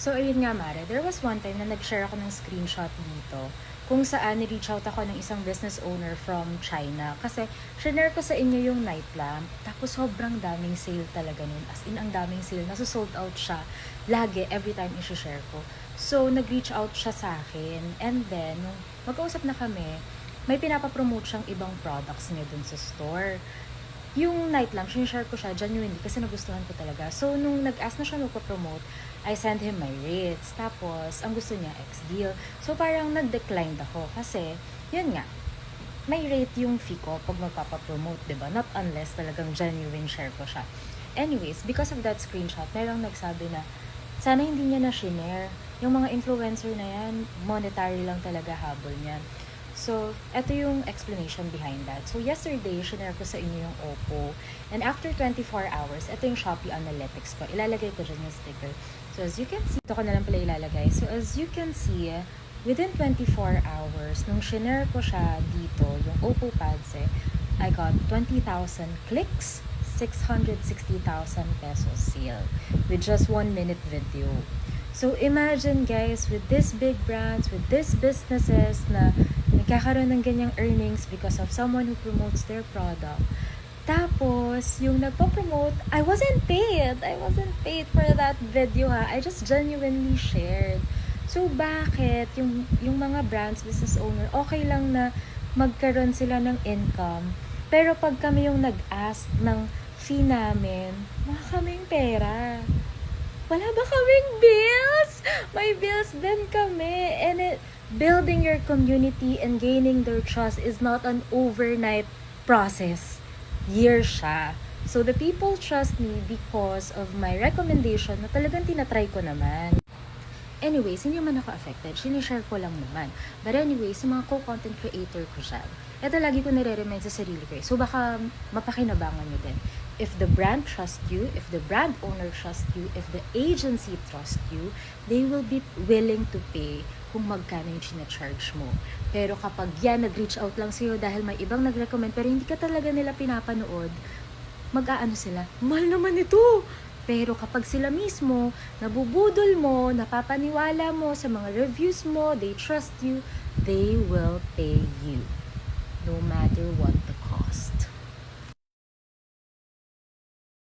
So, ayun nga, Mare, there was one time na nag-share ako ng screenshot dito kung saan ni-reach out ako ng isang business owner from China. Kasi, share ko sa inyo yung night lamp. Tapos, sobrang daming sale talaga nun. As in, ang daming sale. Nasa-sold out siya. Lagi, every time i-share ko. So, nag-reach out siya sa akin. And then, nung magkausap na kami, may pinapapromote siyang ibang products niya dun sa store. Yung night lamp, share ko siya genuinely kasi nagustuhan ko talaga. So, nung nag-ask na siya magpa-promote, I sent him my rates. Tapos, ang gusto niya, X-deal. So, parang nag-declined ako kasi, yun nga, may rate yung fee ko pag magpapapromote, diba? Not unless talagang genuine share ko siya. Anyways, because of that screenshot, merong nagsabi na, sana hindi niya na shinare. Yung mga influencer na yan, monetary lang talaga habol niyan. So, ito yung explanation behind that. So, yesterday, shinare ko sa inyo yung Oppo. And after 24 hours, ito yung Shopee Analytics ko. Ilalagay ko dyan yung sticker. So, as you can see, ito ko na lang pala ilalagay. So, as you can see, within 24 hours, nung shinare ko siya dito, yung Oppo Pads, I got 20,000 clicks, 660,000 pesos sale with just 1 minute video. So, imagine guys, with these big brands, with these businesses na nagkakaroon ng ganyang earnings because of someone who promotes their product. Tapos, yung nagpo-promote, I wasn't paid. I wasn't paid for that video ha. I just genuinely shared. So, bakit yung mga brands, business owner, okay lang na magkaroon sila ng income. Pero pag kami yung nag-ask ng fee namin, wala kaming pera. Wala ba kaming bills? May bills din kami. And building your community and gaining their trust is not an overnight process. Years siya. So the people trust me because of my recommendation na talagang tinatry ko naman. Anyways, hindi man ako affected. Sinishare ko lang naman. But anyways, sa mga co-content creator ko siya, ito lagi ko nare-remind sa sarili ko. So baka mapakinabangan nyo din. If the brand trusts you, if the brand owner trusts you, if the agency trusts you, they will be willing to pay kung magkano yung charge mo. Pero kapag yan, nag-reach out lang sa'yo dahil may ibang nag-recommend pero hindi ka talaga nila pinapanood, mag-aano sila, mahal naman ito. Pero kapag sila mismo, nabubudol mo, napapaniwala mo sa mga reviews mo, they trust you, they will pay you. No matter what the